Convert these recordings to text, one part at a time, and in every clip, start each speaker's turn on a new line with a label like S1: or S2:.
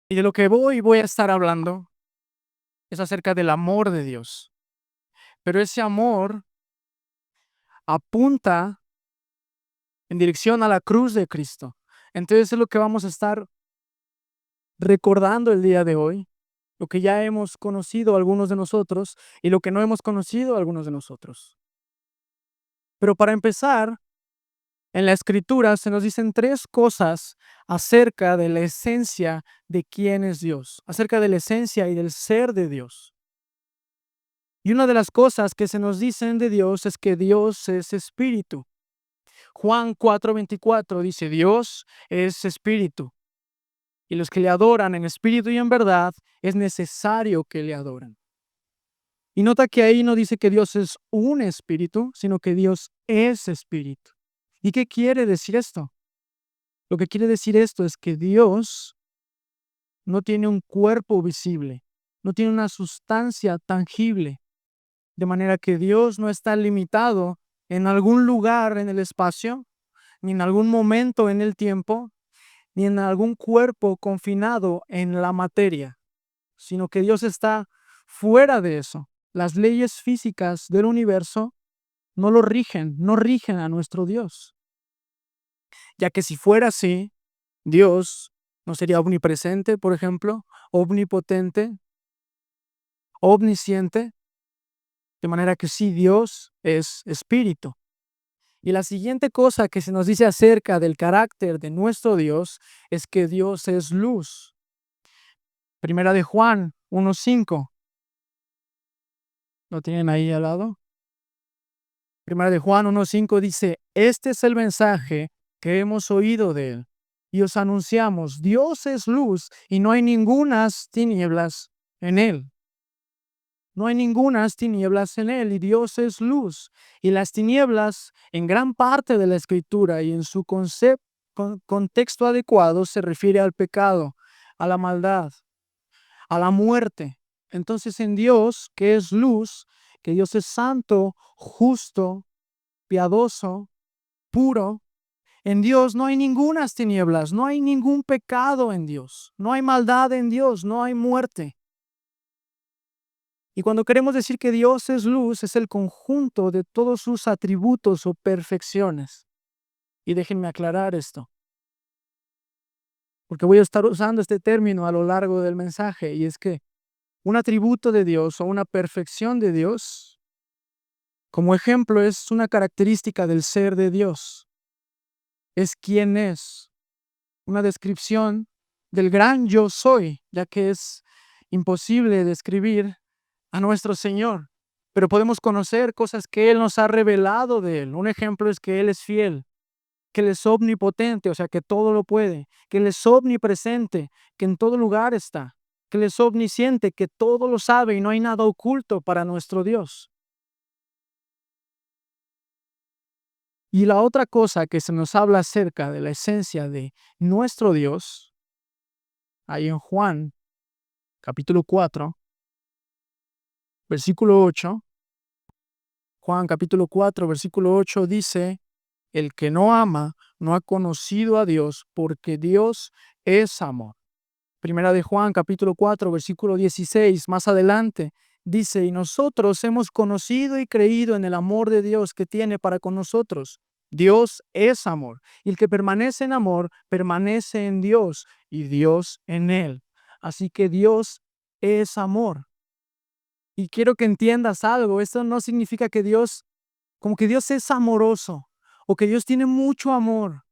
S1: Y de lo que voy a estar hablando es acerca del amor de Dios. Pero ese amor apunta en dirección a la cruz de Cristo. Entonces es lo que vamos a estar recordando el día de hoy, lo que ya hemos conocido algunos de nosotros y lo que no hemos conocido algunos de nosotros. Pero para empezar, en la Escritura se nos dicen tres cosas acerca de la esencia de quién es Dios, acerca de la esencia y del ser de Dios. Y una de las cosas que se nos dicen de Dios es que Dios es espíritu. Juan 4:24 dice, Dios es espíritu, y los que le adoran en espíritu y en verdad es necesario que le adoren. Y nota que ahí no dice que Dios es un espíritu, sino que Dios es espíritu. ¿Y qué quiere decir esto? Lo que quiere decir esto es que Dios no tiene un cuerpo visible, no tiene una sustancia tangible, de manera que Dios no está limitado en algún lugar en el espacio, ni en algún momento en el tiempo, ni en algún cuerpo confinado en la materia, sino que Dios está fuera de eso. Las leyes físicas del universo no lo rigen, no rigen a nuestro Dios, ya que si fuera así, Dios no sería omnipresente, por ejemplo, omnipotente, omnisciente, de manera que sí, Dios es espíritu. Y la siguiente cosa que se nos dice acerca del carácter de nuestro Dios es que Dios es luz. Primera de Juan 1:5. ¿Lo tienen ahí al lado? Primera de Juan 1:5 dice, este es el mensaje que hemos oído de él y os anunciamos, Dios es luz y no hay ningunas tinieblas en él. No hay ningunas tinieblas en él y Dios es luz. Y las tinieblas en gran parte de la escritura y en su contexto adecuado se refiere al pecado, a la maldad, a la muerte. Entonces en Dios, que es luz, que Dios es santo, justo, piadoso, puro, en Dios no hay ningunas tinieblas, no hay ningún pecado en Dios, no hay maldad en Dios, no hay muerte. Y cuando queremos decir que Dios es luz, es el conjunto de todos sus atributos o perfecciones. Y déjenme aclarar esto, porque voy a estar usando este término a lo largo del mensaje, y es que un atributo de Dios o una perfección de Dios, como ejemplo, es una característica del ser de Dios. Es quién es, una descripción del gran yo soy, ya que es imposible describir a nuestro Señor, pero podemos conocer cosas que Él nos ha revelado de Él. Un ejemplo es que Él es fiel, que Él es omnipotente, o sea, que todo lo puede, que Él es omnipresente, que en todo lugar está, que Él es omnisciente, que todo lo sabe y no hay nada oculto para nuestro Dios. Y la otra cosa que se nos habla acerca de la esencia de nuestro Dios, ahí en Juan capítulo 4, versículo 8, Juan capítulo 4, versículo 8 dice, el que no ama no ha conocido a Dios porque Dios es amor. Primera de Juan capítulo 4, versículo 16, más adelante, dice, y nosotros hemos conocido y creído en el amor de Dios que tiene para con nosotros. Dios es amor, y el que permanece en amor, permanece en Dios, y Dios en él. Así que Dios es amor. Y quiero que entiendas algo, esto no significa que Dios, como que Dios es amoroso, o que Dios tiene mucho amor,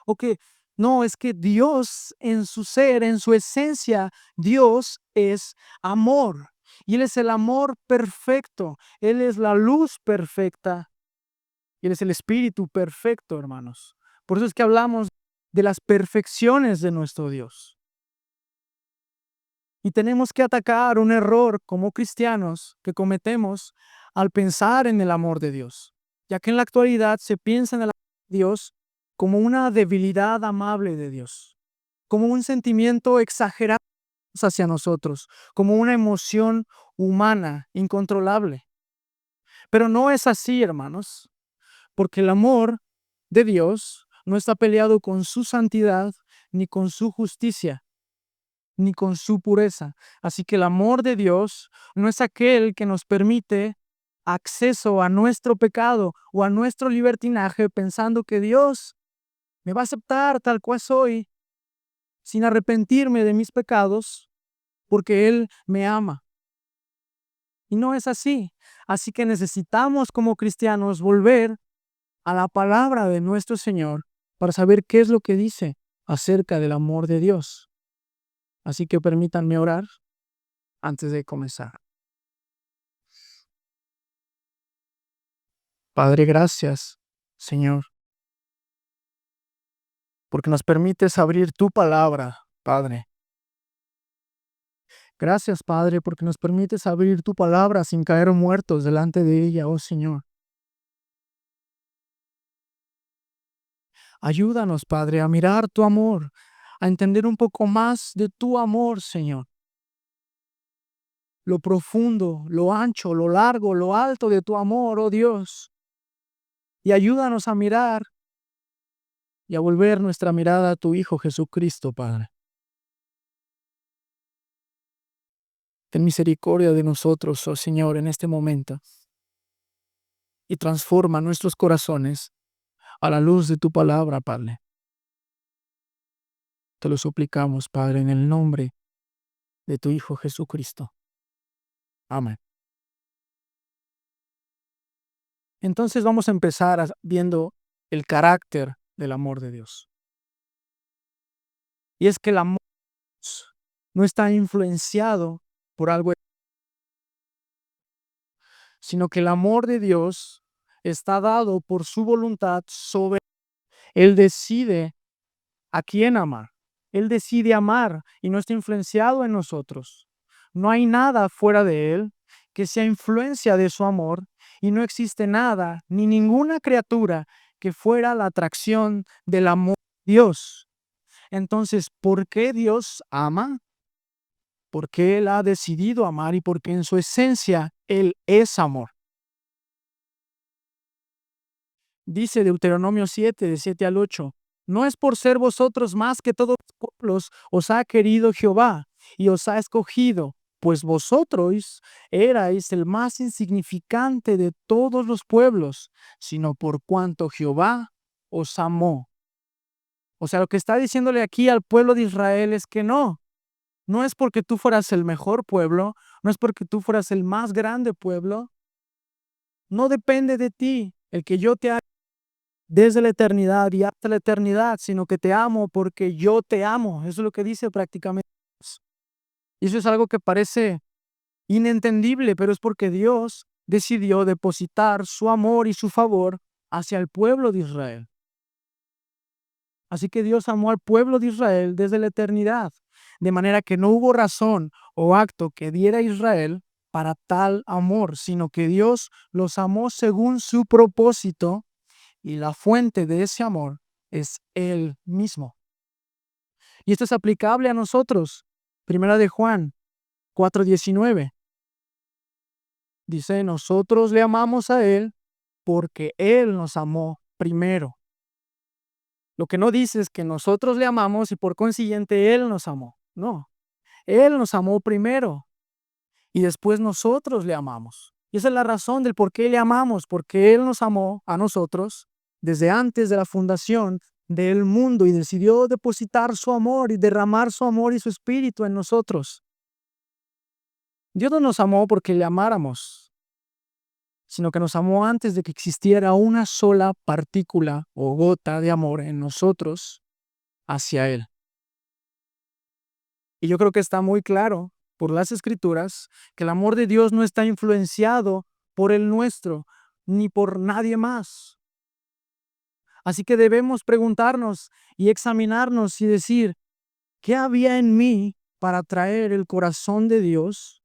S1: o que no, es que Dios en su ser, en su esencia, Dios es amor. Y Él es el amor perfecto, Él es la luz perfecta, y Él es el espíritu perfecto, hermanos. Por eso es que hablamos de las perfecciones de nuestro Dios. Y tenemos que atacar un error como cristianos que cometemos al pensar en el amor de Dios, ya que en la actualidad se piensa en el amor de Dios como una debilidad amable de Dios, como un sentimiento exagerado hacia nosotros, como una emoción humana incontrolable. Pero no es así, hermanos, porque el amor de Dios no está peleado con su santidad ni con su justicia. ni con su pureza. Así que el amor de Dios no es aquel que nos permite acceso a nuestro pecado o a nuestro libertinaje pensando que Dios me va a aceptar tal cual soy sin arrepentirme de mis pecados porque Él me ama. Y no es así. Así que necesitamos como cristianos volver a la palabra de nuestro Señor para saber qué es lo que dice acerca del amor de Dios. Así que permítanme orar antes de comenzar. Padre, gracias, Señor, porque nos permites abrir tu palabra, Padre. Gracias, Padre, porque nos permites abrir tu palabra sin caer muertos delante de ella, oh Señor. Ayúdanos, Padre, a mirar tu amor, a entender un poco más de tu amor, Señor. Lo profundo, lo ancho, lo largo, lo alto de tu amor, oh Dios. Y ayúdanos a mirar y a volver nuestra mirada a tu Hijo Jesucristo, Padre. Ten misericordia de nosotros, oh Señor, en este momento. Y transforma nuestros corazones a la luz de tu palabra, Padre. Te lo suplicamos, Padre, en el nombre de tu Hijo Jesucristo. Amén. Entonces vamos a empezar viendo el carácter del amor de Dios. Y es que el amor no está influenciado por algo, sino que el amor de Dios está dado por su voluntad sobre Él decide a quién amar. Él decide amar y no está influenciado en nosotros. No hay nada fuera de Él que sea influencia de su amor y no existe nada ni ninguna criatura que fuera la atracción del amor de Dios. Entonces, ¿por qué Dios ama? Porque Él ha decidido amar y porque en su esencia Él es amor. Dice Deuteronomio 7, de 7 al 8, no es por ser vosotros más que todos los pueblos os ha querido Jehová y os ha escogido, pues vosotros erais el más insignificante de todos los pueblos, sino por cuanto Jehová os amó. O sea, lo que está diciéndole aquí al pueblo de Israel es que no es porque tú fueras el mejor pueblo, no es porque tú fueras el más grande pueblo, no depende de ti el que yo te desde la eternidad y hasta la eternidad, sino que te amo porque yo te amo. Eso es lo que dice prácticamente. Y eso es algo que parece inentendible, pero es porque Dios decidió depositar su amor y su favor hacia el pueblo de Israel. Así que Dios amó al pueblo de Israel desde la eternidad, de manera que no hubo razón o acto que diera a Israel para tal amor, sino que Dios los amó según su propósito y la fuente de ese amor es Él mismo. Y esto es aplicable a nosotros. Primera de Juan 4:19. Dice, nosotros le amamos a Él porque Él nos amó primero. Lo que no dice es que nosotros le amamos y por consiguiente Él nos amó. No, Él nos amó primero y después nosotros le amamos. Y esa es la razón del por qué le amamos, porque Él nos amó a nosotros desde antes de la fundación del mundo y decidió depositar su amor y derramar su amor y su espíritu en nosotros. Dios no nos amó porque le amáramos, sino que nos amó antes de que existiera una sola partícula o gota de amor en nosotros hacia Él. Y yo creo que está muy claro por las Escrituras que el amor de Dios no está influenciado por el nuestro, ni por nadie más. Así que debemos preguntarnos y examinarnos y decir, ¿qué había en mí para atraer el corazón de Dios?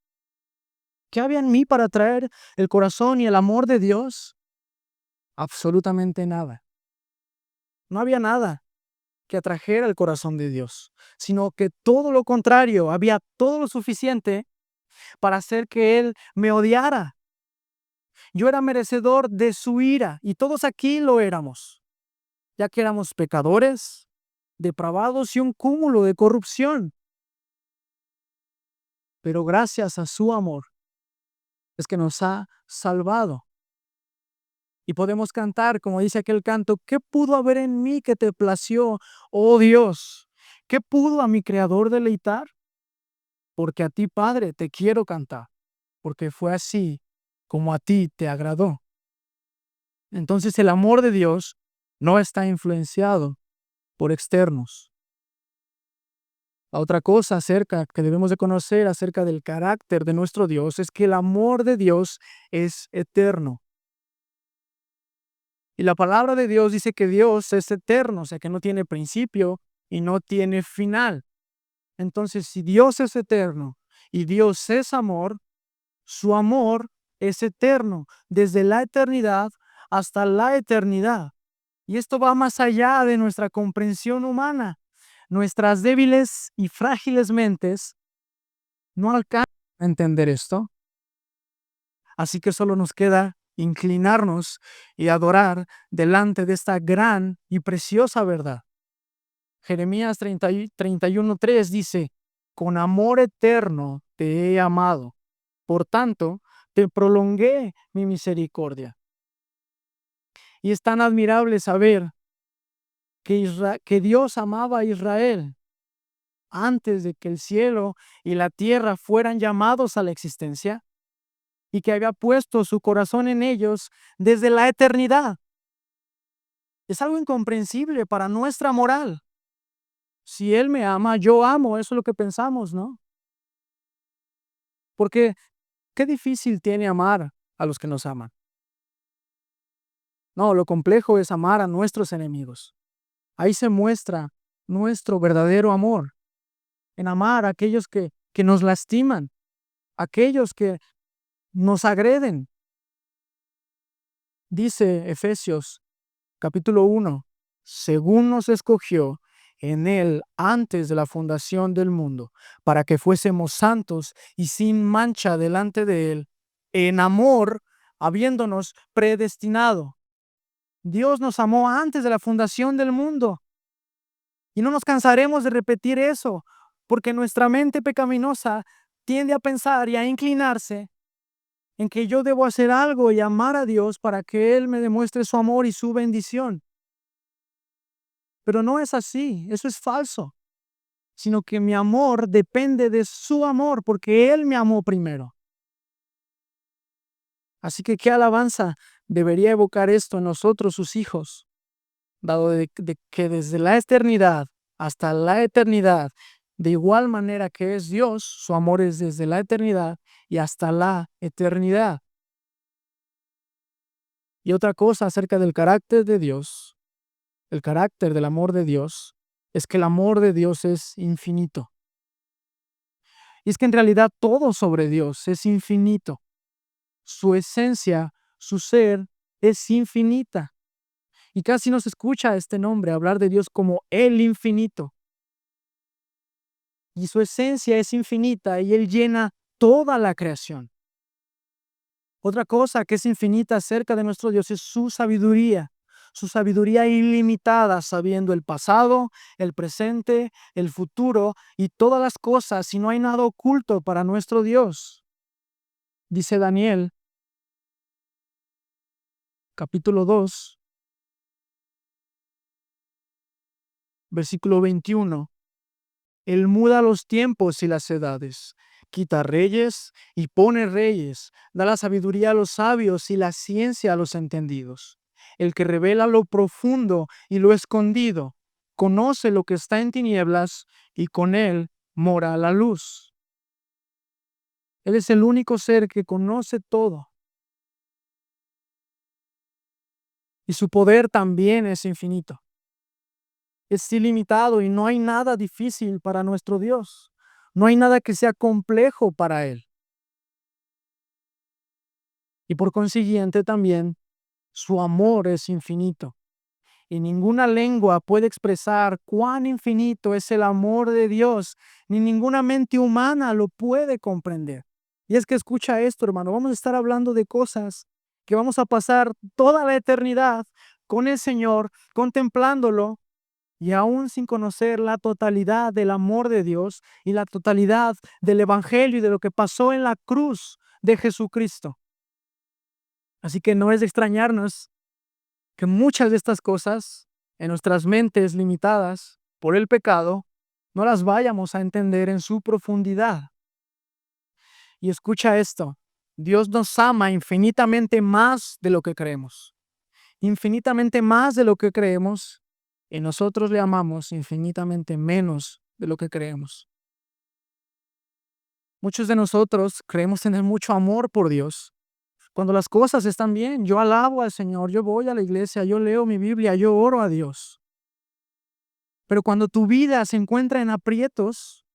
S1: ¿Qué había en mí para atraer el corazón y el amor de Dios? Absolutamente nada. No había nada que atrajera el corazón de Dios, sino que todo lo contrario, había todo lo suficiente para hacer que Él me odiara. Yo era merecedor de su ira y todos aquí lo éramos, ya que éramos pecadores, depravados y un cúmulo de corrupción. pero gracias a su amor es que nos ha salvado. Y podemos cantar, como dice aquel canto, ¿qué pudo haber en mí que te plació, oh Dios? ¿Qué pudo a mi Creador deleitar? Porque a ti, Padre, te quiero cantar, porque fue así como a ti te agradó. Entonces el amor de Dios no está influenciado por externos. La otra cosa acerca que debemos de conocer acerca del carácter de nuestro Dios es que el amor de Dios es eterno. Y la palabra de Dios dice que Dios es eterno, o sea que no tiene principio y no tiene final. Entonces, si Dios es eterno y Dios es amor, su amor es eterno, desde la eternidad hasta la eternidad. Y esto va más allá de nuestra comprensión humana. Nuestras débiles y frágiles mentes no alcanzan a entender esto. Así que solo nos queda inclinarnos y adorar delante de esta gran y preciosa verdad. Jeremías 31:3 dice, con amor eterno te he amado, por tanto te prolongué mi misericordia. Y es tan admirable saber que Dios amaba a Israel antes de que el cielo y la tierra fueran llamados a la existencia y que había puesto su corazón en ellos desde la eternidad. Es algo incomprensible para nuestra moral. Si Él me ama, yo amo, eso es lo que pensamos, ¿no? Porque qué difícil tiene amar a los que nos aman. No, lo complejo es amar a nuestros enemigos. Ahí se muestra nuestro verdadero amor, en amar a aquellos que nos lastiman, aquellos que nos agreden. Dice Efesios capítulo 1, según nos escogió en Él antes de la fundación del mundo, para que fuésemos santos y sin mancha delante de Él, en amor, habiéndonos predestinado. Dios nos amó antes de la fundación del mundo. Y no nos cansaremos de repetir eso, porque nuestra mente pecaminosa tiende a pensar y a inclinarse en que yo debo hacer algo y amar a Dios para que Él me demuestre su amor y su bendición. Pero no es así, eso es falso, sino que mi amor depende de su amor, porque Él me amó primero. Así que qué alabanza debería evocar esto en nosotros, sus hijos, dado de que desde la eternidad hasta la eternidad, de igual manera que es Dios, su amor es desde la eternidad y hasta la eternidad. Y otra cosa acerca del carácter de Dios, el carácter del amor de Dios, es que el amor de Dios es infinito. Y es que en realidad todo sobre Dios es infinito. Su esencia, su ser, es infinita. Y casi no se escucha este nombre hablar de Dios como el infinito. Y su esencia es infinita y Él llena toda la creación. Otra cosa que es infinita acerca de nuestro Dios es su sabiduría ilimitada, sabiendo el pasado, el presente, el futuro y todas las cosas, y no hay nada oculto para nuestro Dios. Dice Daniel, capítulo 2, versículo 21. Él muda los tiempos y las edades, quita reyes y pone reyes, da la sabiduría a los sabios y la ciencia a los entendidos. El que revela lo profundo y lo escondido, conoce lo que está en tinieblas y con él mora la luz. Él es el único ser que conoce todo. Y su poder también es infinito. Es ilimitado y no hay nada difícil para nuestro Dios. No hay nada que sea complejo para Él. Y por consiguiente también su amor es infinito. Y ninguna lengua puede expresar cuán infinito es el amor de Dios, ni ninguna mente humana lo puede comprender. Y es que escucha esto, hermano, vamos a estar hablando de cosas que vamos a pasar toda la eternidad con el Señor, contemplándolo, Y aún sin conocer la totalidad del amor de Dios y la totalidad del Evangelio y de lo que pasó en la cruz de Jesucristo. Así que no es de extrañarnos que muchas de estas cosas en nuestras mentes limitadas por el pecado no las vayamos a entender en su profundidad. Y escucha esto, Dios nos ama infinitamente más de lo que creemos. Infinitamente más de lo que creemos, y nosotros le amamos infinitamente menos de lo que creemos. Muchos de nosotros creemos tener mucho amor por Dios. Cuando las cosas están bien, yo alabo al Señor, yo voy a la iglesia, yo leo mi Biblia, yo oro a Dios. Pero cuando tu vida se encuentra en aprietos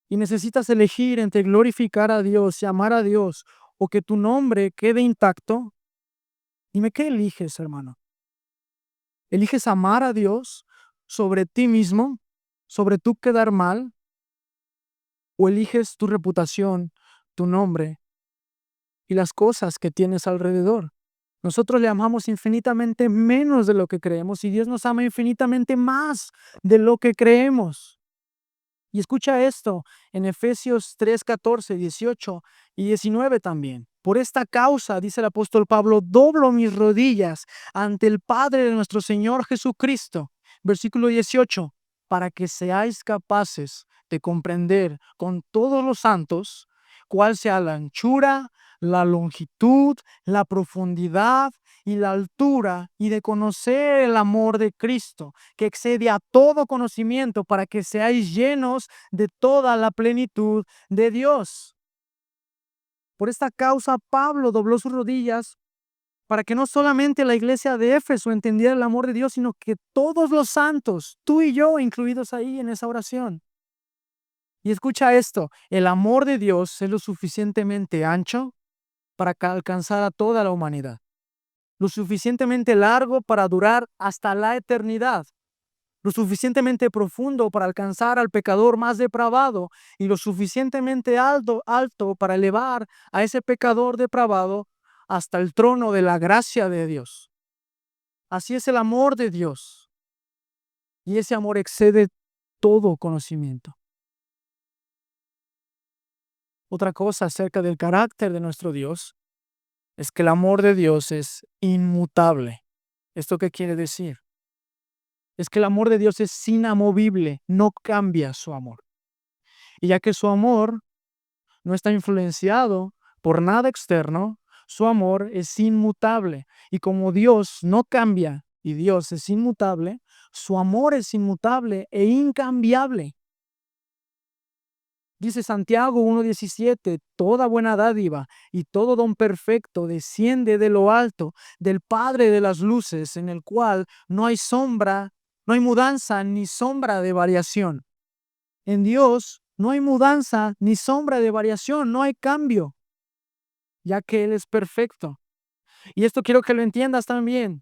S1: y necesitas elegir entre glorificar a Dios y amar a Dios o que tu nombre quede intacto, dime, ¿qué eliges, hermano? ¿Eliges amar a Dios sobre ti mismo, sobre tú quedar mal? ¿O eliges tu reputación, tu nombre y las cosas que tienes alrededor? Nosotros le amamos infinitamente menos de lo que creemos y Dios nos ama infinitamente más de lo que creemos. Y escucha esto en Efesios 3, 14, 18 y 19 también. Por esta causa, dice el apóstol Pablo, doblo mis rodillas ante el Padre de nuestro Señor Jesucristo. Versículo 18, para que seáis capaces de comprender con todos los santos cuál sea la anchura, la longitud, la profundidad y la altura, y de conocer el amor de Cristo, que excede a todo conocimiento, para que seáis llenos de toda la plenitud de Dios. Por esta causa, Pablo dobló sus rodillas para que no solamente la iglesia de Éfeso entendiera el amor de Dios, sino que todos los santos, tú y yo incluidos ahí en esa oración. Y escucha esto, el amor de Dios es lo suficientemente ancho para alcanzar a toda la humanidad, lo suficientemente largo para durar hasta la eternidad, lo suficientemente profundo para alcanzar al pecador más depravado y lo suficientemente alto para elevar a ese pecador depravado hasta el trono de la gracia de Dios. Así es el amor de Dios, y ese amor excede todo conocimiento. Otra cosa acerca del carácter de nuestro Dios es que el amor de Dios es inmutable. ¿Esto qué quiere decir? Es que el amor de Dios es inamovible, no cambia su amor. Y ya que su amor no está influenciado por nada externo, su amor es inmutable. Y como Dios no cambia y Dios es inmutable, su amor es inmutable e incambiable. Dice Santiago 1:17, toda buena dádiva y todo don perfecto desciende de lo alto, del Padre de las luces, en el cual no hay sombra, no hay mudanza ni sombra de variación. En Dios no hay mudanza ni sombra de variación, no hay cambio, ya que Él es perfecto. Y esto quiero que lo entiendas también.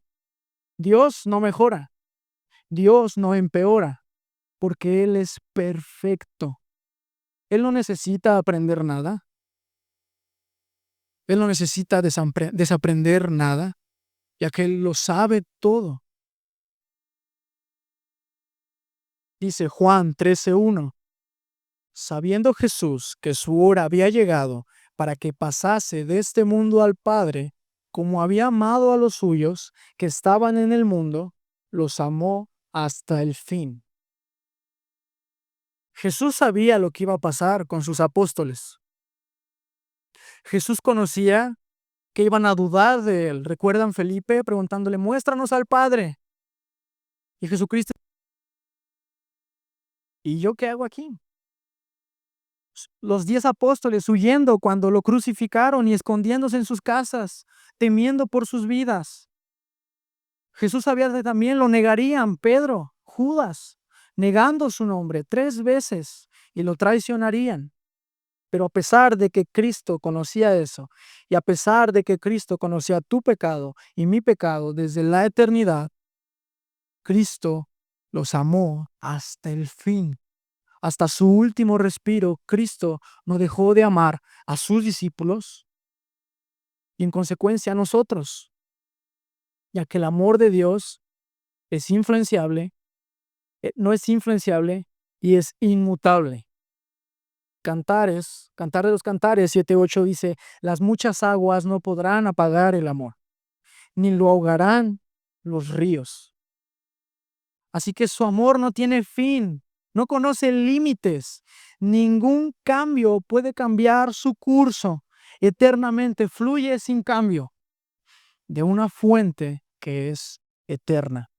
S1: Dios no mejora, Dios no empeora, porque Él es perfecto. Él no necesita aprender nada. Él no necesita desaprender nada, ya que Él lo sabe todo. Dice Juan 13:1, sabiendo Jesús que su hora había llegado para que pasase de este mundo al Padre, como había amado a los suyos que estaban en el mundo, los amó hasta el fin. Jesús sabía lo que iba a pasar con sus apóstoles. Jesús conocía que iban a dudar de él. ¿Recuerdan Felipe preguntándole, muéstranos al Padre? Y Jesucristo, ¿y yo qué hago aquí? Los 10 apóstoles huyendo cuando lo crucificaron y escondiéndose en sus casas, temiendo por sus vidas. Jesús sabía que también lo negarían Pedro, Judas, negando su nombre 3 veces y lo traicionarían. Pero a pesar de que Cristo conocía eso, y a pesar de que Cristo conocía tu pecado y mi pecado desde la eternidad, Cristo los amó hasta el fin. Hasta su último respiro, Cristo no dejó de amar a sus discípulos y en consecuencia a nosotros, ya que el amor de Dios es influenciable no es influenciable y es inmutable. Cantar de los Cantares 7:8 dice: las muchas aguas no podrán apagar el amor, ni lo ahogarán los ríos. Así que su amor no tiene fin, no conoce límites. Ningún cambio puede cambiar su curso. Eternamente fluye sin cambio de una fuente que es eterna.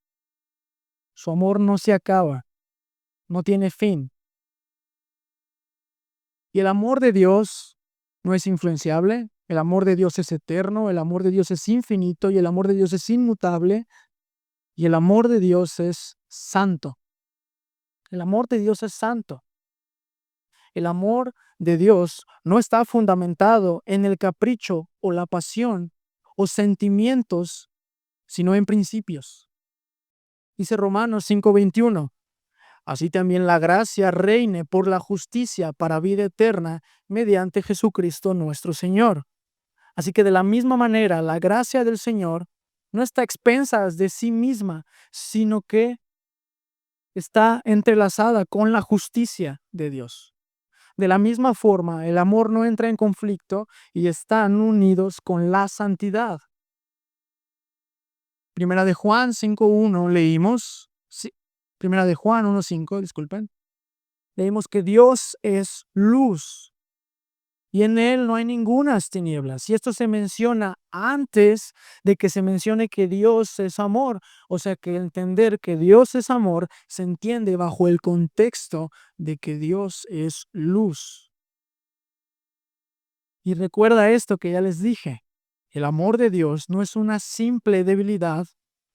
S1: Su amor no se acaba, no tiene fin. Y el amor de Dios no es influenciable, el amor de Dios es eterno, el amor de Dios es infinito y el amor de Dios es inmutable y el amor de Dios es santo. El amor de Dios es santo. El amor de Dios no está fundamentado en el capricho o la pasión o sentimientos, sino en principios. Dice Romanos 5:21. Así también la gracia reine por la justicia para vida eterna mediante Jesucristo nuestro Señor. Así que de la misma manera, la gracia del Señor no está a expensas de sí misma, sino que está entrelazada con la justicia de Dios. De la misma forma, el amor no entra en conflicto y están unidos con la santidad. Primera de Juan 5:1 leímos, Primera de Juan 1:5, disculpen, leímos que Dios es luz y en Él no hay ningunas tinieblas. Y esto se menciona antes de que se mencione que Dios es amor. O sea que entender que Dios es amor se entiende bajo el contexto de que Dios es luz. Y recuerda esto que ya les dije. El amor de Dios no es una simple debilidad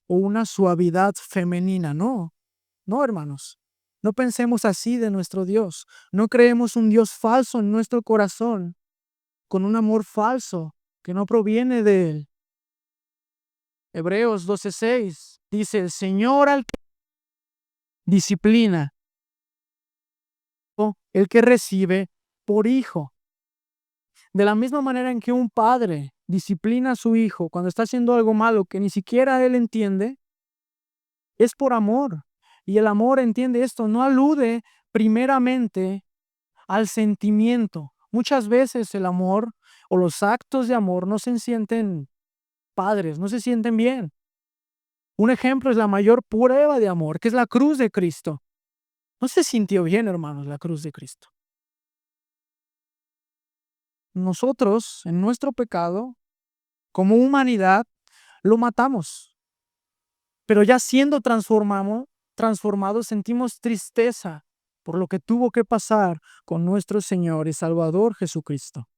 S1: o una suavidad femenina, no. No, hermanos. No pensemos así de nuestro Dios. No creemos un Dios falso en nuestro corazón, con un amor falso que no proviene de Él. Hebreos 12:6 dice: el Señor al que disciplina, el que recibe por hijo. De la misma manera en que un padre disciplina a su hijo cuando está haciendo algo malo que ni siquiera él entiende, es por amor. Y el amor, entiende esto, no alude primeramente al sentimiento. Muchas veces el amor o los actos de amor no se sienten padres, no se sienten bien. Un ejemplo es la mayor prueba de amor, que es la cruz de Cristo. No se sintió bien, hermanos, la cruz de Cristo. Nosotros, en nuestro pecado, como humanidad, lo matamos. Pero ya siendo transformados, sentimos tristeza por lo que tuvo que pasar con nuestro Señor y Salvador Jesucristo.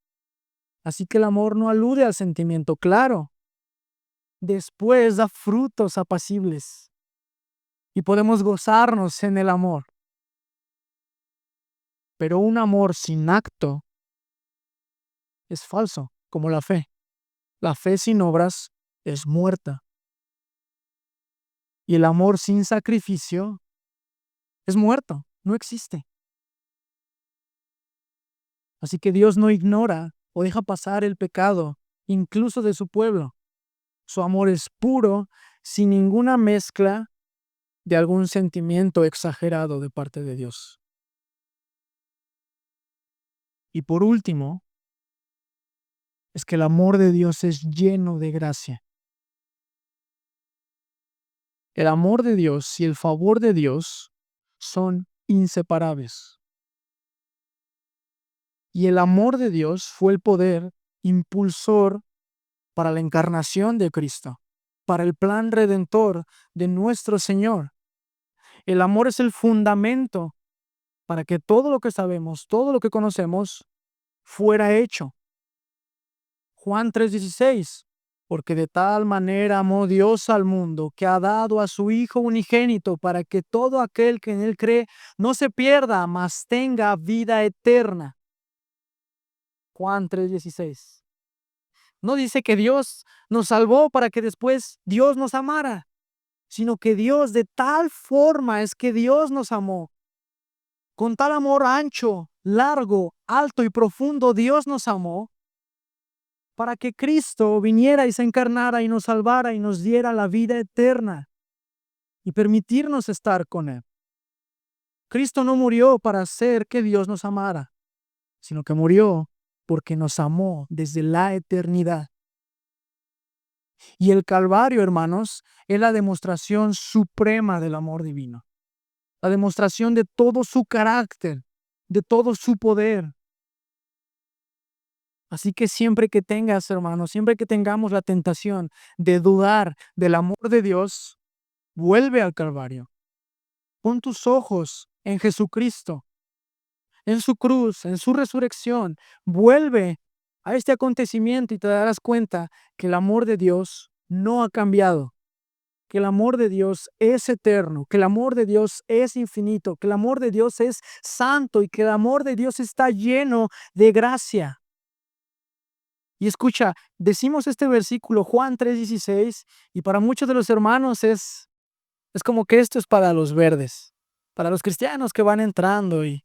S1: Así que el amor no alude al sentimiento, claro. Después da frutos apacibles y podemos gozarnos en el amor. Pero un amor sin acto es falso, como la fe. La fe sin obras es muerta. Y el amor sin sacrificio es muerto, no existe. Así que Dios no ignora o deja pasar el pecado, incluso de su pueblo. Su amor es puro, sin ninguna mezcla de algún sentimiento exagerado de parte de Dios. Y por último, es que el amor de Dios es lleno de gracia. El amor de Dios y el favor de Dios son inseparables. Y el amor de Dios fue el poder impulsor para la encarnación de Cristo, para el plan redentor de nuestro Señor. El amor es el fundamento para que todo lo que sabemos, todo lo que conocemos, fuera hecho. Juan 3:16, porque de tal manera amó Dios al mundo que ha dado a su Hijo unigénito para que todo aquel que en Él cree no se pierda, mas tenga vida eterna. Juan 3:16. No dice que Dios nos salvó para que después Dios nos amara, sino que Dios de tal forma es que Dios nos amó. Con tal amor ancho, largo, alto y profundo Dios nos amó para que Cristo viniera y se encarnara y nos salvara y nos diera la vida eterna y permitirnos estar con Él. Cristo no murió para hacer que Dios nos amara, sino que murió porque nos amó desde la eternidad. Y el Calvario, hermanos, es la demostración suprema del amor divino, la demostración de todo su carácter, de todo su poder. Así que siempre que tengas, hermanos, siempre que tengamos la tentación de dudar del amor de Dios, vuelve al Calvario. Pon tus ojos en Jesucristo, en su cruz, en su resurrección. Vuelve a este acontecimiento y te darás cuenta que el amor de Dios no ha cambiado, que el amor de Dios es eterno, que el amor de Dios es infinito, que el amor de Dios es santo y que el amor de Dios está lleno de gracia. Y escucha, decimos este versículo, Juan 3:16, y para muchos de los hermanos es como que esto es para los verdes, para los cristianos que van entrando y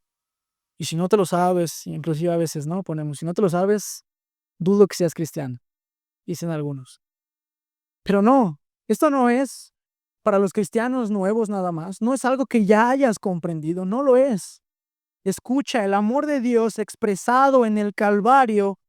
S1: si no te lo sabes, inclusive a veces, ¿no? Ponemos, si no te lo sabes, dudo que seas cristiano, dicen algunos. Pero no, esto no es para los cristianos nuevos nada más, no es algo que ya hayas comprendido, no lo es. Escucha, el amor de Dios expresado en el Calvario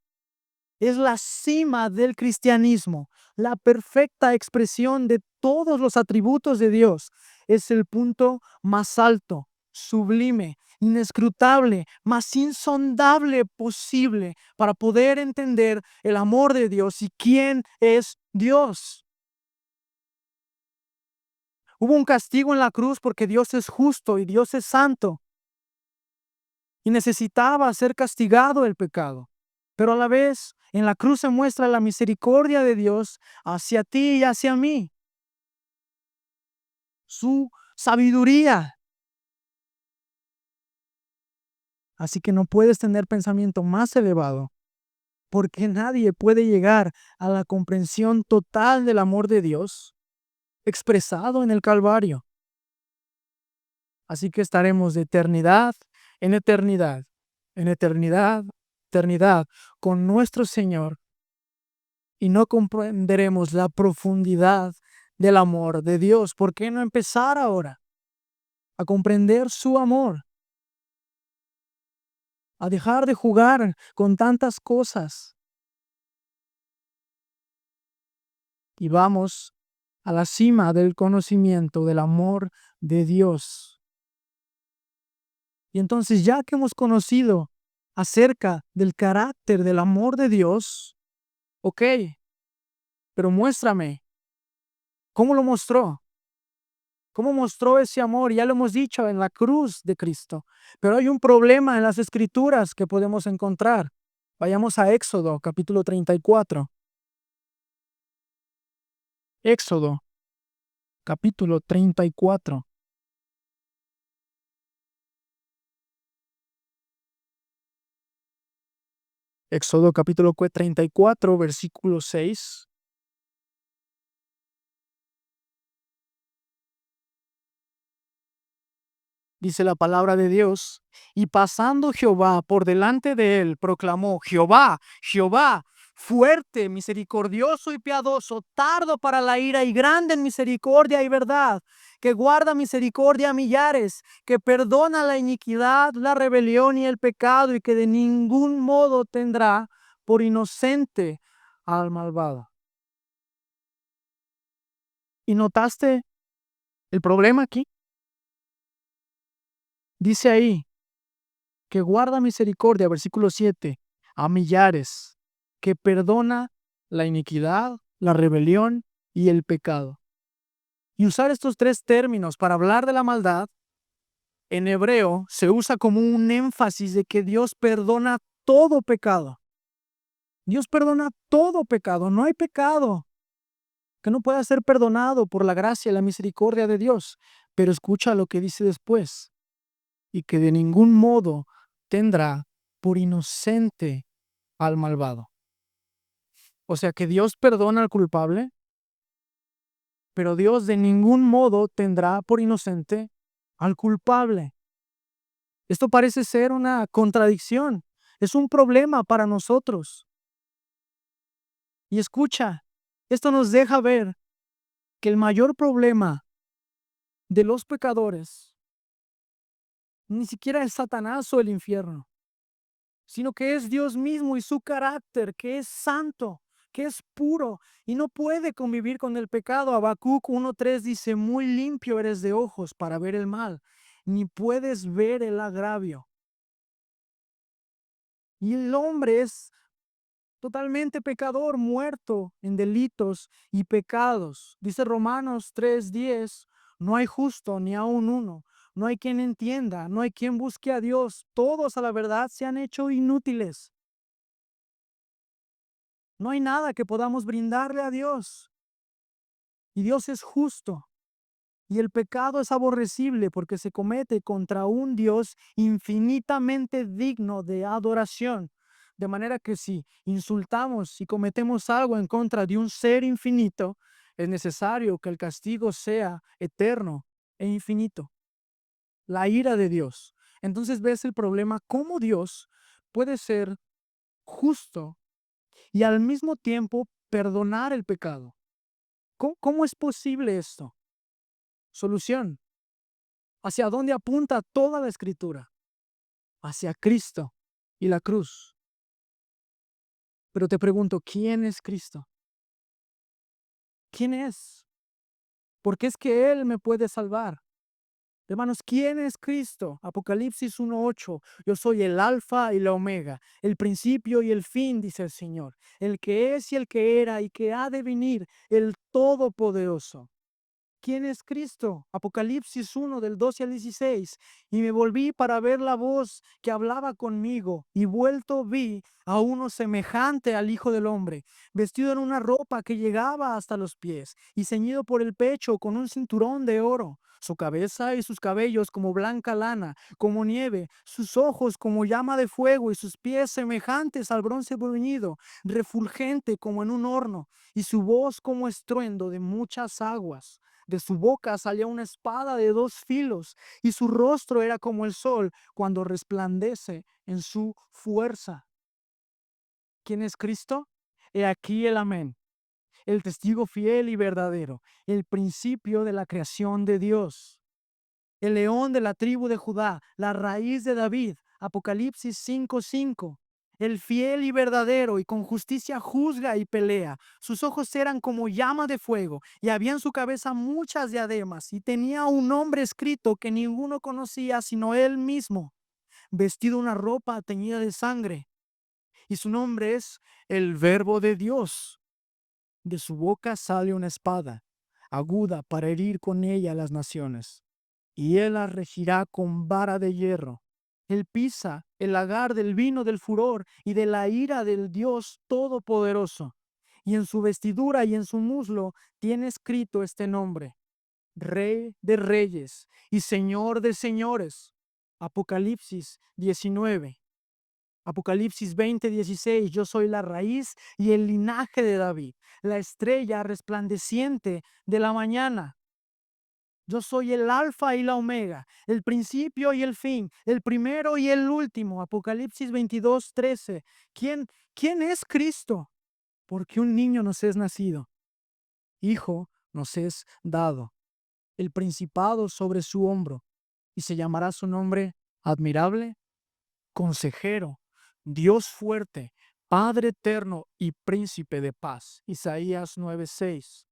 S1: es la cima del cristianismo, la perfecta expresión de todos los atributos de Dios. Es el punto más alto, sublime, inescrutable, más insondable posible para poder entender el amor de Dios y quién es Dios. Hubo un castigo en la cruz porque Dios es justo y Dios es santo y necesitaba ser castigado el pecado. Pero a la vez, en la cruz se muestra la misericordia de Dios hacia ti y hacia mí, su sabiduría. Así que no puedes tener pensamiento más elevado, porque nadie puede llegar a la comprensión total del amor de Dios expresado en el Calvario. Así que estaremos de eternidad en eternidad, en eternidad, eternidad, con nuestro Señor y no comprenderemos la profundidad del amor de Dios. ¿Por qué no empezar ahora a comprender su amor? A dejar de jugar con tantas cosas y vamos a la cima del conocimiento del amor de Dios. Y entonces, ya que hemos conocido acerca del carácter del amor de Dios, ok, pero muéstrame, ¿cómo lo mostró? ¿Cómo mostró ese amor? Ya lo hemos dicho en la cruz de Cristo. Pero hay un problema en las escrituras que podemos encontrar. Vayamos a Éxodo, capítulo 34. Éxodo, capítulo 34. Éxodo, capítulo 34, versículo 6. Dice la palabra de Dios, y pasando Jehová por delante de él, proclamó, Jehová, Jehová, fuerte, misericordioso y piadoso, tardo para la ira y grande en misericordia y verdad, que guarda misericordia a millares, que perdona la iniquidad, la rebelión y el pecado, y que de ningún modo tendrá por inocente al malvado. ¿Y notaste el problema aquí? Dice ahí, que guarda misericordia, versículo 7, a millares, que perdona la iniquidad, la rebelión y el pecado. Y usar estos tres términos para hablar de la maldad, en hebreo se usa como un énfasis de que Dios perdona todo pecado. Dios perdona todo pecado, no hay pecado que no pueda ser perdonado por la gracia y la misericordia de Dios. Pero escucha lo que dice después, y que de ningún modo tendrá por inocente al malvado. O sea que Dios perdona al culpable, pero Dios de ningún modo tendrá por inocente al culpable. Esto parece ser una contradicción, es un problema para nosotros. Y escucha, esto nos deja ver que el mayor problema de los pecadores Ni siquiera es Satanás o el infierno, sino que es Dios mismo y su carácter, que es santo, que es puro y no puede convivir con el pecado. Habacuc 1:3 dice: muy limpio eres de ojos para ver el mal, ni puedes ver el agravio. Y el hombre es totalmente pecador, muerto en delitos y pecados. Dice Romanos 3:10, no hay justo ni aun uno, no hay quien entienda, no hay quien busque a Dios, todos a la verdad se han hecho inútiles. No hay nada que podamos brindarle a Dios. Y Dios es justo. Y el pecado es aborrecible porque se comete contra un Dios infinitamente digno de adoración. De manera que si insultamos y cometemos algo en contra de un ser infinito, es necesario que el castigo sea eterno e infinito. La ira de Dios. Entonces ves el problema, cómo Dios puede ser justo y al mismo tiempo perdonar el pecado. ¿Cómo es posible esto? Solución. ¿Hacia dónde apunta toda la escritura? Hacia Cristo y la cruz. Pero te pregunto, ¿quién es Cristo? ¿Quién es? Porque es que Él me puede salvar. Hermanos, ¿quién es Cristo? Apocalipsis 1:8. Yo soy el alfa y la omega, el principio y el fin, dice el Señor, el que es y el que era y que ha de venir, el Todopoderoso. ¿Quién es Cristo? Apocalipsis 1 del 12 al 16. Y me volví para ver la voz que hablaba conmigo, y vuelto vi a uno semejante al Hijo del Hombre, vestido en una ropa que llegaba hasta los pies, y ceñido por el pecho con un cinturón de oro. Su cabeza y sus cabellos como blanca lana, como nieve, sus ojos como llama de fuego, y sus pies semejantes al bronce bruñido, refulgente como en un horno, y su voz como estruendo de muchas aguas. De su boca salía una espada de dos filos, y su rostro era como el sol cuando resplandece en su fuerza. ¿Quién es Cristo? He aquí el amén, el testigo fiel y verdadero, el principio de la creación de Dios, el león de la tribu de Judá, la raíz de David. Apocalipsis 5:5. El fiel y verdadero, y con justicia juzga y pelea. Sus ojos eran como llama de fuego, y había en su cabeza muchas diademas, y tenía un nombre escrito que ninguno conocía sino él mismo, vestido una ropa teñida de sangre. Y su nombre es el Verbo de Dios. De su boca sale una espada, aguda para herir con ella a las naciones, y él la regirá con vara de hierro. Él pisa el lagar del vino del furor y de la ira del Dios Todopoderoso. Y en su vestidura y en su muslo tiene escrito este nombre: Rey de Reyes y Señor de Señores. Apocalipsis 19. Apocalipsis 20:16. Yo soy la raíz y el linaje de David, la estrella resplandeciente de la mañana. Yo soy el alfa y la omega, el principio y el fin, el primero y el último. Apocalipsis 22:13. ¿Quién es Cristo? Porque un niño nos es nacido, hijo nos es dado, el principado sobre su hombro, y se llamará su nombre admirable, consejero, Dios fuerte, Padre eterno y príncipe de paz. Isaías 9:6.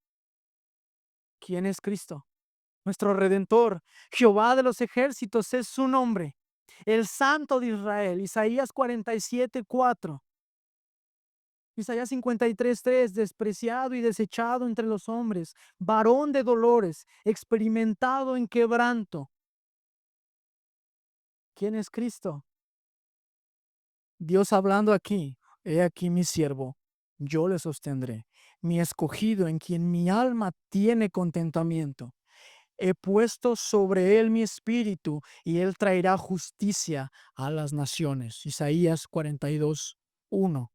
S1: ¿Quién es Cristo? Nuestro Redentor, Jehová de los ejércitos es su nombre, el Santo de Israel. Isaías 47:4. Isaías 53:3. Despreciado y desechado entre los hombres, varón de dolores, experimentado en quebranto. ¿Quién es Cristo? Dios hablando aquí: he aquí mi siervo, yo le sostendré, mi escogido en quien mi alma tiene contentamiento. He puesto sobre él mi espíritu, y él traerá justicia a las naciones. Isaías 42:1.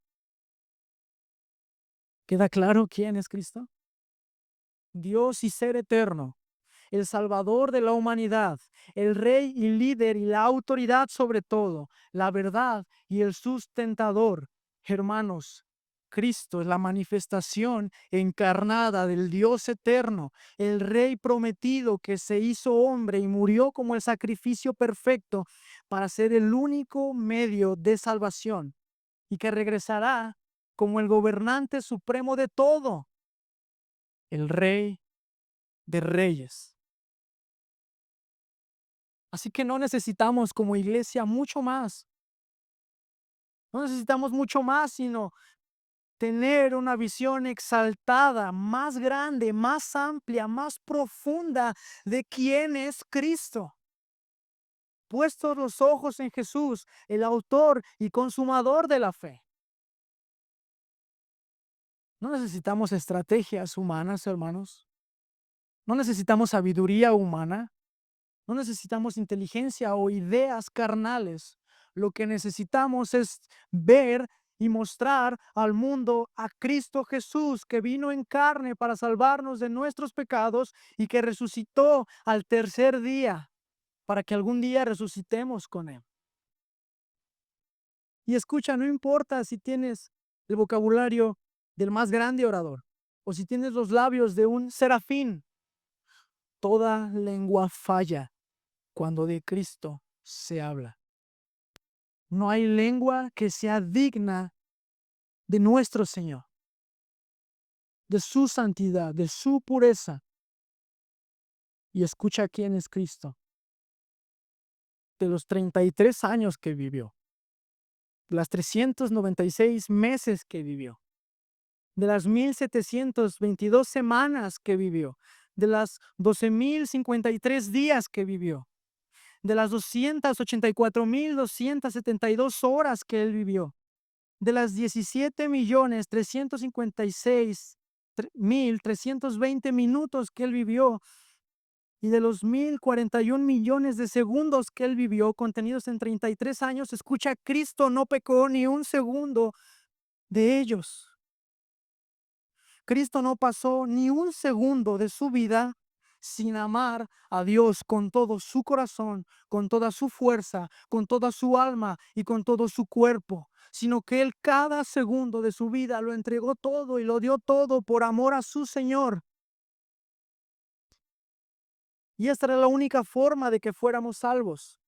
S1: ¿Queda claro quién es Cristo? Dios y ser eterno, el Salvador de la humanidad, el Rey y líder y la autoridad sobre todo, la verdad y el sustentador. Hermanos, Cristo es la manifestación encarnada del Dios eterno, el Rey prometido que se hizo hombre y murió como el sacrificio perfecto para ser el único medio de salvación y que regresará como el gobernante supremo de todo, el Rey de Reyes. Así que no necesitamos como iglesia mucho más. No necesitamos mucho más, sino tener una visión exaltada, más grande, más amplia, más profunda de quién es Cristo. Puestos los ojos en Jesús, el autor y consumador de la fe. No necesitamos estrategias humanas, hermanos. No necesitamos sabiduría humana. No necesitamos inteligencia o ideas carnales. Lo que necesitamos es ver y mostrar al mundo a Cristo Jesús, que vino en carne para salvarnos de nuestros pecados y que resucitó al tercer día para que algún día resucitemos con Él. Y escucha, no importa si tienes el vocabulario del más grande orador o si tienes los labios de un serafín, toda lengua falla cuando de Cristo se habla. No hay lengua que sea digna de nuestro Señor, de su santidad, de su pureza. Y escucha quién es Cristo. De los 33 años que vivió, de las 396 meses que vivió, de las 1722 semanas que vivió, de las 12.053 días que vivió, de las 284.272 horas que él vivió, de las 17.356.320 minutos que él vivió y de los 1.041 millones de segundos que él vivió contenidos en 33 años, escucha, Cristo no pecó ni un segundo de ellos. Cristo no pasó ni un segundo de su vida sin amar a Dios con todo su corazón, con toda su fuerza, con toda su alma y con todo su cuerpo, sino que Él cada segundo de su vida lo entregó todo y lo dio todo por amor a su Señor. Y esta era la única forma de que fuéramos salvos.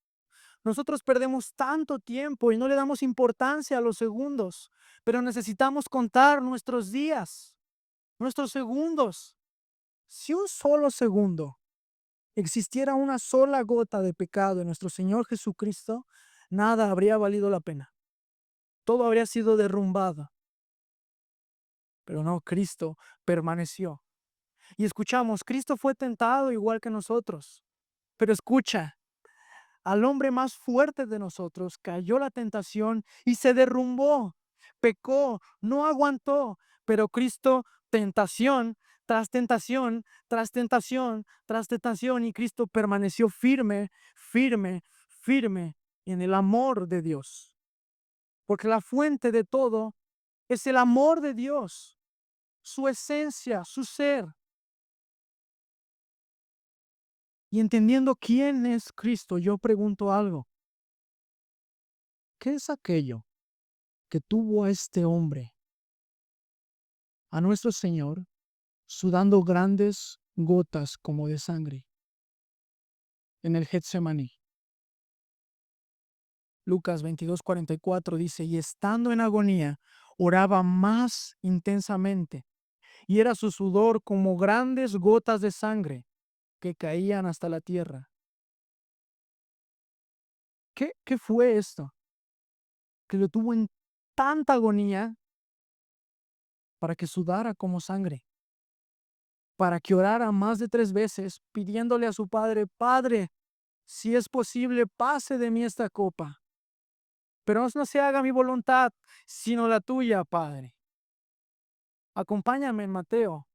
S1: Nosotros perdemos tanto tiempo y no le damos importancia a los segundos, pero necesitamos contar nuestros días, nuestros segundos. Si un solo segundo existiera una sola gota de pecado en nuestro Señor Jesucristo, nada habría valido la pena. Todo habría sido derrumbado. Pero no, Cristo permaneció. Y escuchamos, Cristo fue tentado igual que nosotros. Pero escucha, al hombre más fuerte de nosotros cayó la tentación y se derrumbó. Pecó, no aguantó, pero Cristo, tentación tras tentación, tras tentación, tras tentación, y Cristo permaneció firme, firme, firme en el amor de Dios. Porque la fuente de todo es el amor de Dios, su esencia, su ser. Y entendiendo quién es Cristo, yo pregunto algo. ¿Qué es aquello que tuvo a este hombre, a nuestro Señor, sudando grandes gotas como de sangre en el Getsemaní? Lucas 22:44 dice, y estando en agonía, oraba más intensamente, y era su sudor como grandes gotas de sangre que caían hasta la tierra. ¿Qué fue esto? Que lo tuvo en tanta agonía para que sudara como sangre, para que orara más de 3 veces pidiéndole a su padre, Padre, si es posible, pase de mí esta copa, pero no se haga mi voluntad, sino la tuya, Padre. Acompáñame en Mateo.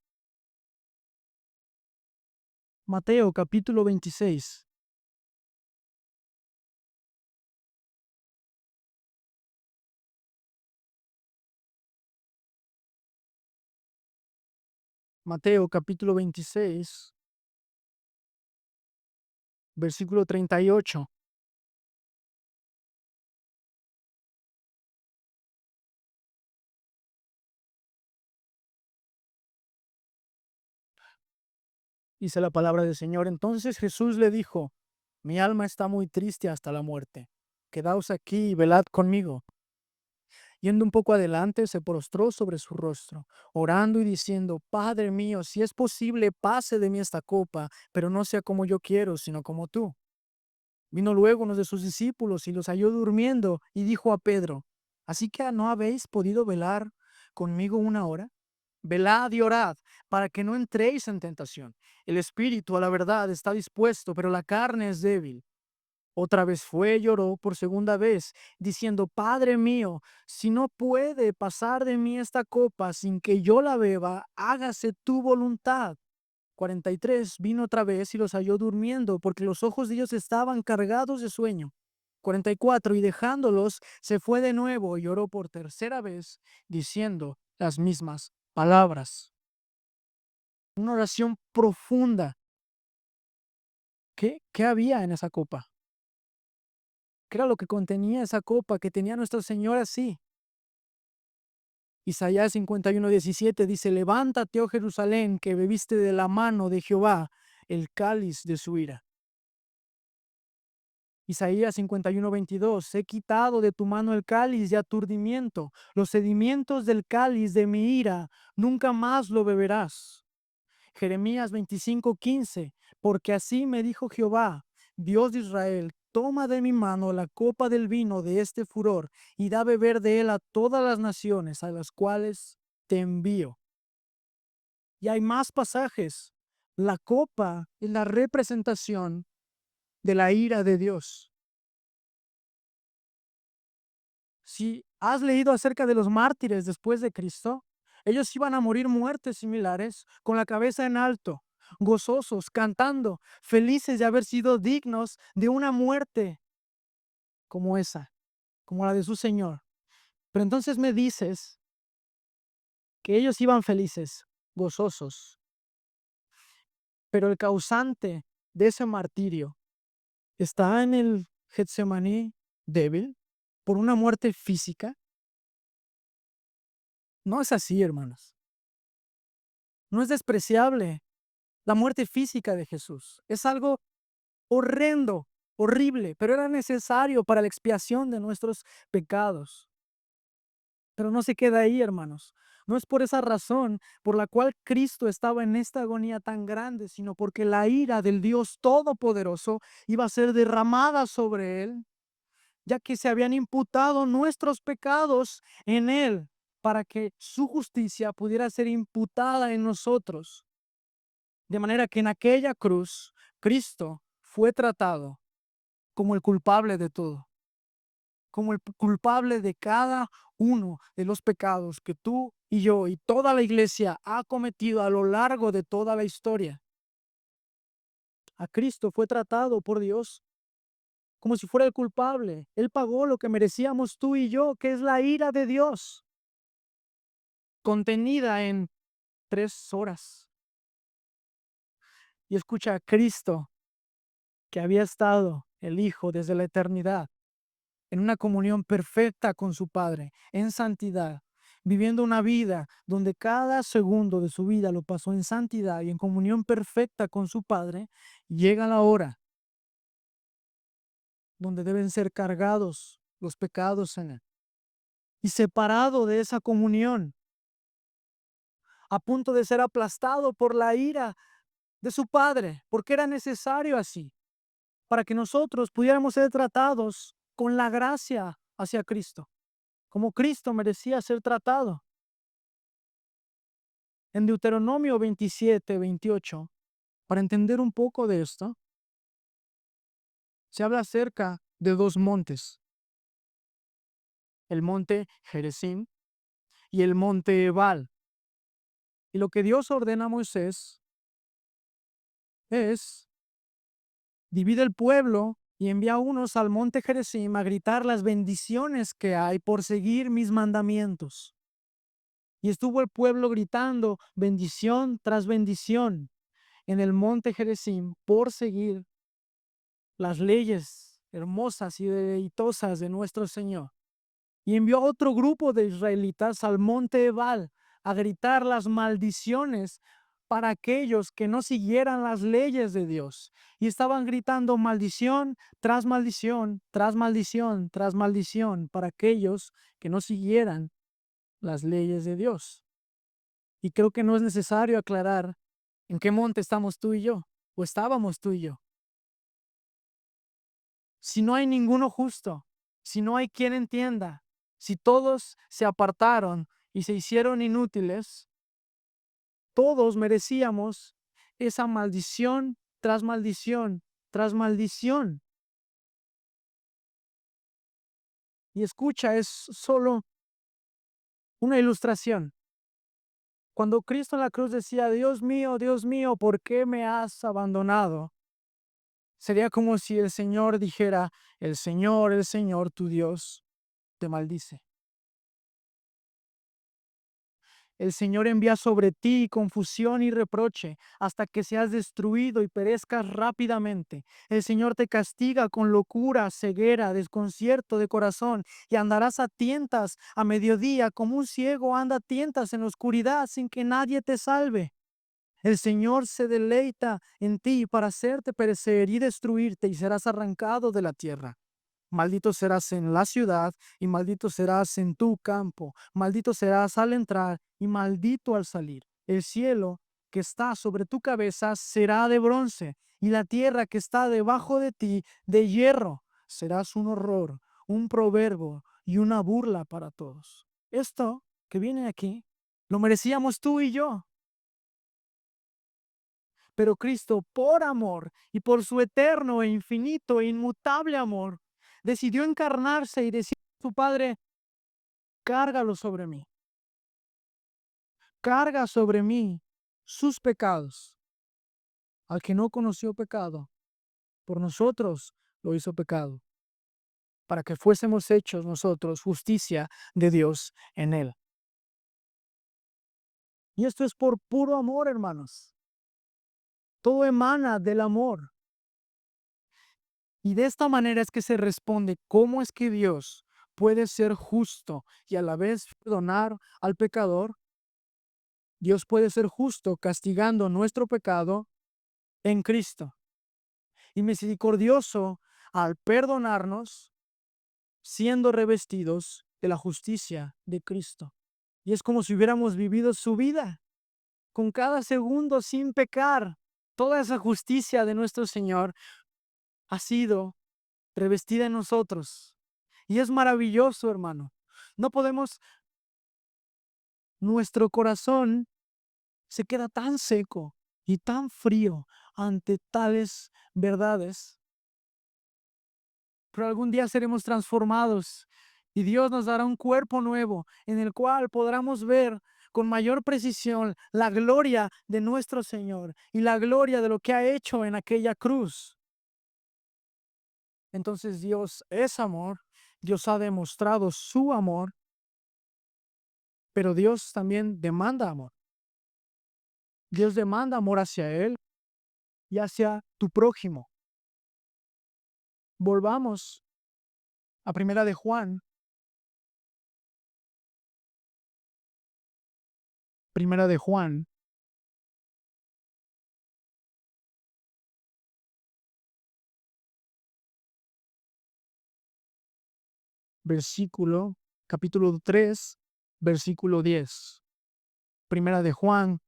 S1: Mateo capítulo 26. Mateo capítulo 26, versículo 38. Dice la palabra del Señor. Entonces Jesús le dijo: mi alma está muy triste hasta la muerte. Quedaos aquí y velad conmigo. Yendo un poco adelante, se postró sobre su rostro, orando y diciendo: Padre mío, si es posible, pase de mí esta copa, pero no sea como yo quiero, sino como tú. Vino luego uno de sus discípulos y los halló durmiendo, y dijo a Pedro: ¿así que no habéis podido velar conmigo una hora? Velad y orad, para que no entréis en tentación. El espíritu, a la verdad, está dispuesto, pero la carne es débil. Otra vez fue y lloró por segunda vez, diciendo: Padre mío, si no puede pasar de mí esta copa sin que yo la beba, hágase tu voluntad. 43. Vino otra vez y los halló durmiendo, porque los ojos de ellos estaban cargados de sueño. 44. Y dejándolos, se fue de nuevo y lloró por tercera vez, diciendo las mismas palabras. Una oración profunda. ¿Qué había en esa copa? ¿Qué era lo que contenía esa copa que tenía Nuestra Señora así? Isaías 51:17 dice: levántate, oh Jerusalén, que bebiste de la mano de Jehová el cáliz de su ira. Isaías 51:22: he quitado de tu mano el cáliz de aturdimiento, los sedimentos del cáliz de mi ira, nunca más lo beberás. Jeremías 25:15: porque así me dijo Jehová, Dios de Israel: toma de mi mano la copa del vino de este furor y da beber de él a todas las naciones a las cuales te envío. Y hay más pasajes. La copa es la representación de la ira de Dios. Si has leído acerca de los mártires después de Cristo, ellos iban a morir muertes similares, con la cabeza en alto, gozosos, cantando, felices de haber sido dignos de una muerte como esa, como la de su Señor. Pero entonces me dices que ellos iban felices, gozosos, pero el causante de ese martirio está en el Getsemaní débil por una muerte física. No es así, hermanos. No es despreciable la muerte física de Jesús. Es algo horrendo, horrible, pero era necesario para la expiación de nuestros pecados. Pero no se queda ahí, hermanos. No es por esa razón por la cual Cristo estaba en esta agonía tan grande, sino porque la ira del Dios Todopoderoso iba a ser derramada sobre él, ya que se habían imputado nuestros pecados en él, para que su justicia pudiera ser imputada en nosotros. De manera que en aquella cruz, Cristo fue tratado como el culpable de todo, como el culpable de cada uno de los pecados que tú y yo y toda la iglesia ha cometido a lo largo de toda la historia. A Cristo fue tratado por Dios como si fuera el culpable. Él pagó lo que merecíamos tú y yo, que es la ira de Dios, contenida en 3 horas. Y escucha, a Cristo, que había estado el Hijo desde la eternidad, en una comunión perfecta con su Padre, en santidad, viviendo una vida donde cada segundo de su vida lo pasó en santidad y en comunión perfecta con su Padre, llega la hora donde deben ser cargados los pecados en él. Y separado de esa comunión, a punto de ser aplastado por la ira de su Padre, porque era necesario así, para que nosotros pudiéramos ser tratados con la gracia hacia Cristo, como Cristo merecía ser tratado. En Deuteronomio 27:28, para entender un poco de esto, se habla acerca de 2 montes, el monte Gerizim y el monte Ebal. Y lo que Dios ordena a Moisés es: divide el pueblo y envía unos al monte Gerizim a gritar las bendiciones que hay por seguir mis mandamientos. Y estuvo el pueblo gritando bendición tras bendición en el monte Gerizim por seguir las leyes hermosas y deleitosas de nuestro Señor. Y envió otro grupo de israelitas al monte Ebal a gritar las maldiciones para aquellos que no siguieran las leyes de Dios. Y estaban gritando maldición tras maldición, tras maldición, tras maldición, para aquellos que no siguieran las leyes de Dios. Y creo que no es necesario aclarar en qué monte estamos tú y yo, o estábamos tú y yo. Si no hay ninguno justo, si no hay quien entienda, si todos se apartaron y se hicieron inútiles, todos merecíamos esa maldición tras maldición tras maldición. Y escucha, es solo una ilustración. Cuando Cristo en la cruz decía, Dios mío, ¿por qué me has abandonado? Sería como si el Señor dijera, el Señor, tu Dios, te maldice. El Señor envía sobre ti confusión y reproche hasta que seas destruido y perezcas rápidamente. El Señor te castiga con locura, ceguera, desconcierto de corazón y andarás a tientas a mediodía como un ciego anda a tientas en la oscuridad sin que nadie te salve. El Señor se deleita en ti para hacerte perecer y destruirte y serás arrancado de la tierra. Maldito serás en la ciudad y maldito serás en tu campo. Maldito serás al entrar y maldito al salir. El cielo que está sobre tu cabeza será de bronce y la tierra que está debajo de ti de hierro. Serás un horror, un proverbio y una burla para todos. Esto que viene aquí lo merecíamos tú y yo. Pero Cristo, por amor y por su eterno e infinito e inmutable amor, decidió encarnarse y decir a su Padre, cárgalo sobre mí, carga sobre mí sus pecados. Al que no conoció pecado, por nosotros lo hizo pecado, para que fuésemos hechos nosotros justicia de Dios en él. Y esto es por puro amor, hermanos. Todo emana del amor. Y de esta manera es que se responde cómo es que Dios puede ser justo y a la vez perdonar al pecador. Dios puede ser justo castigando nuestro pecado en Cristo y misericordioso al perdonarnos siendo revestidos de la justicia de Cristo. Y es como si hubiéramos vivido su vida con cada segundo sin pecar. Toda esa justicia de nuestro Señor ha sido revestida en nosotros. Y es maravilloso, hermano. No podemos, nuestro corazón se queda tan seco y tan frío ante tales verdades, pero algún día seremos transformados y Dios nos dará un cuerpo nuevo en el cual podremos ver con mayor precisión la gloria de nuestro Señor y la gloria de lo que ha hecho en aquella cruz. Entonces Dios es amor, Dios ha demostrado su amor, pero Dios también demanda amor. Dios demanda amor hacia Él y hacia tu prójimo. Volvamos a Primera de Juan, Primera de Juan, versículo, capítulo 3, versículo 10. Primera de Juan,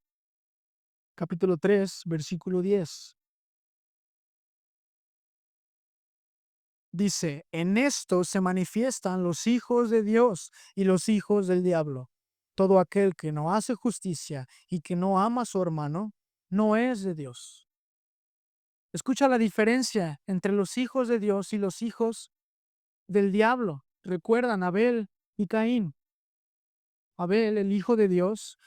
S1: capítulo 3, versículo 10. Dice, en esto se manifiestan los hijos de Dios y los hijos del diablo. Todo aquel que no hace justicia y que no ama a su hermano, no es de Dios. Escucha la diferencia entre los hijos de Dios y los hijos del diablo. Recuerdan Abel y Caín. Abel, el hijo de Dios,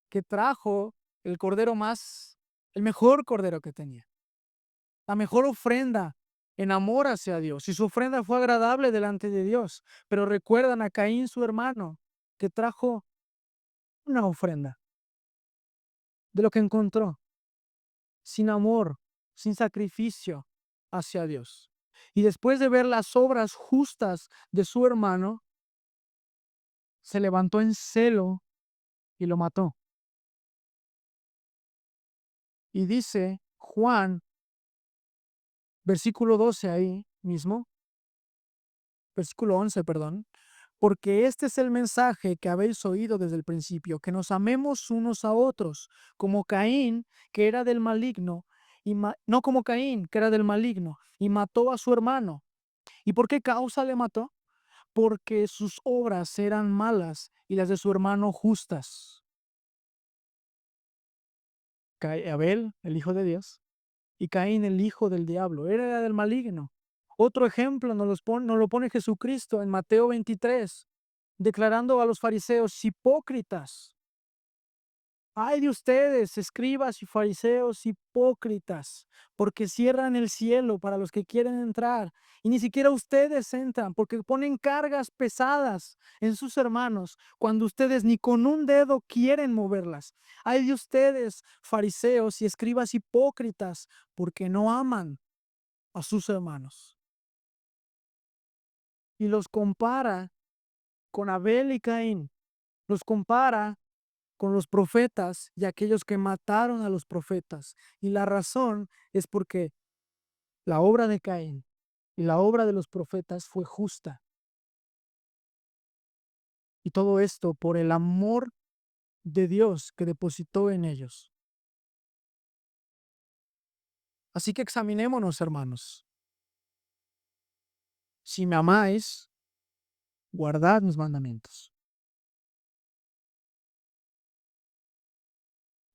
S1: que trajo el cordero el mejor cordero que tenía, la mejor ofrenda en amor hacia Dios. Y su ofrenda fue agradable delante de Dios. Pero recuerdan a Caín, su hermano, que trajo una ofrenda de lo que encontró, sin amor, sin sacrificio hacia Dios. Y después de ver las obras justas de su hermano, se levantó en celo y lo mató. Y dice Juan, versículo 12 ahí mismo, versículo 11, perdón, porque este es el mensaje que habéis oído desde el principio, que nos amemos unos a otros, como Caín, que era del maligno, no como Caín, que era del maligno, y mató a su hermano. ¿Y por qué causa le mató? Porque sus obras eran malas y las de su hermano justas. Abel, el hijo de Dios, y Caín, el hijo del diablo, era del maligno. Otro ejemplo nos lo pone Jesucristo en Mateo 23, declarando a los fariseos hipócritas. Ay de ustedes, escribas y fariseos hipócritas, porque cierran el cielo para los que quieren entrar, y ni siquiera ustedes entran, porque ponen cargas pesadas en sus hermanos, cuando ustedes ni con un dedo quieren moverlas. Ay de ustedes, fariseos y escribas hipócritas, porque no aman a sus hermanos. Y los compara con Abel y Caín, los compara con los profetas y aquellos que mataron a los profetas. Y la razón es porque la obra de Caín y la obra de los profetas fue justa. Y todo esto por el amor de Dios que depositó en ellos. Así que examinémonos, hermanos. Si me amáis, guardad mis mandamientos.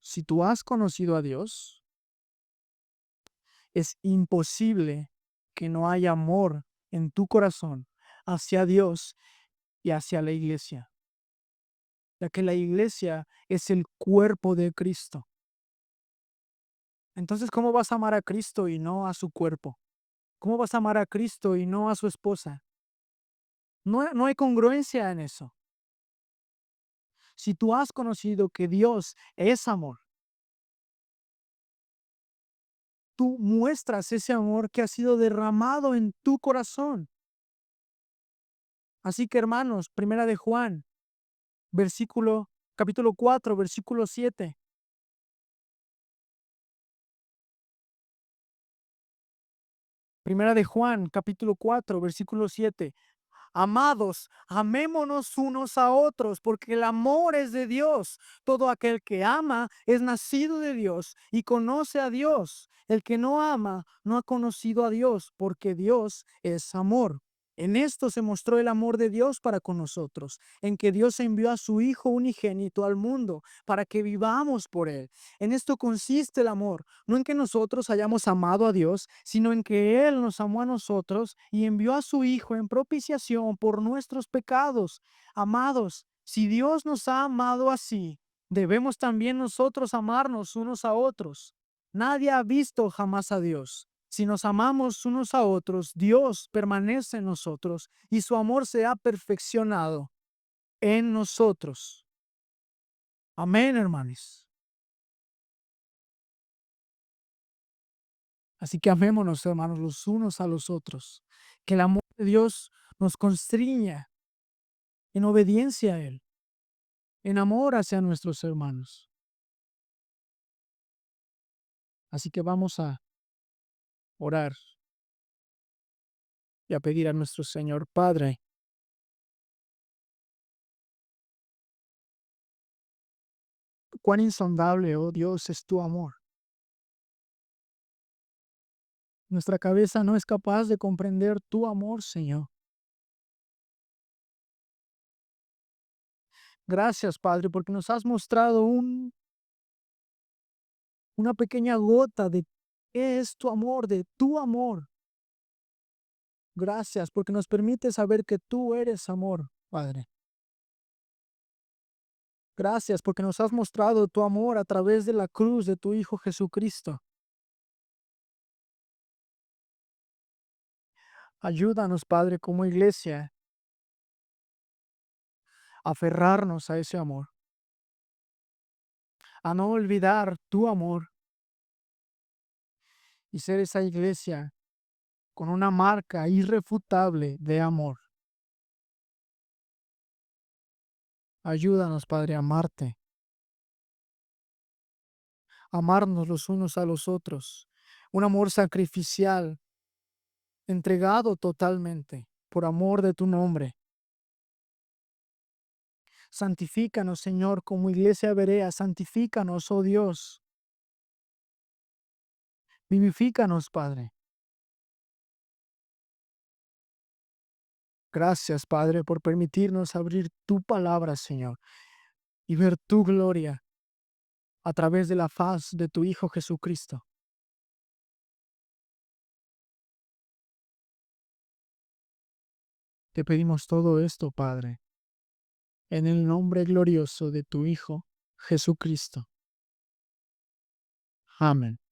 S1: Si tú has conocido a Dios, es imposible que no haya amor en tu corazón hacia Dios y hacia la iglesia, ya que la iglesia es el cuerpo de Cristo. Entonces, ¿cómo vas a amar a Cristo y no a su cuerpo? ¿Cómo vas a amar a Cristo y no a su esposa? No hay congruencia en eso. Si tú has conocido que Dios es amor, tú muestras ese amor que ha sido derramado en tu corazón. Así que, hermanos, primera de Juan, capítulo 4, versículo 7. Primera de Juan, capítulo 4, versículo 7. Amados, amémonos unos a otros, porque el amor es de Dios. Todo aquel que ama es nacido de Dios y conoce a Dios. El que no ama no ha conocido a Dios, porque Dios es amor. En esto se mostró el amor de Dios para con nosotros, en que Dios envió a su Hijo unigénito al mundo para que vivamos por Él. En esto consiste el amor, no en que nosotros hayamos amado a Dios, sino en que Él nos amó a nosotros y envió a su Hijo en propiciación por nuestros pecados. Amados, si Dios nos ha amado así, debemos también nosotros amarnos unos a otros. Nadie ha visto jamás a Dios. Si nos amamos unos a otros, Dios permanece en nosotros y su amor se ha perfeccionado en nosotros. Amén, hermanos. Así que amémonos, hermanos, los unos a los otros. Que el amor de Dios nos constriña en obediencia a Él, en amor hacia nuestros hermanos. Así que vamos a orar y a pedir a nuestro Señor Padre. Cuán insondable, oh Dios, es tu amor. Nuestra cabeza no es capaz de comprender tu amor, Señor. Gracias, Padre, porque nos has mostrado una pequeña gota de qué es tu amor, de tu amor. Gracias, porque nos permite saber que tú eres amor, Padre. Gracias, porque nos has mostrado tu amor a través de la cruz de tu Hijo Jesucristo. Ayúdanos, Padre, como iglesia, a aferrarnos a ese amor, a no olvidar tu amor y ser esa iglesia con una marca irrefutable de amor. Ayúdanos, Padre, a amarte, amarnos los unos a los otros, un amor sacrificial, entregado totalmente por amor de tu nombre. Santifícanos, Señor, como iglesia berea, santifícanos, oh Dios. Vivifícanos, Padre. Gracias, Padre, por permitirnos abrir tu palabra, Señor, y ver tu gloria a través de la faz de tu Hijo Jesucristo. Te pedimos todo esto, Padre, en el nombre glorioso de tu Hijo Jesucristo. Amén.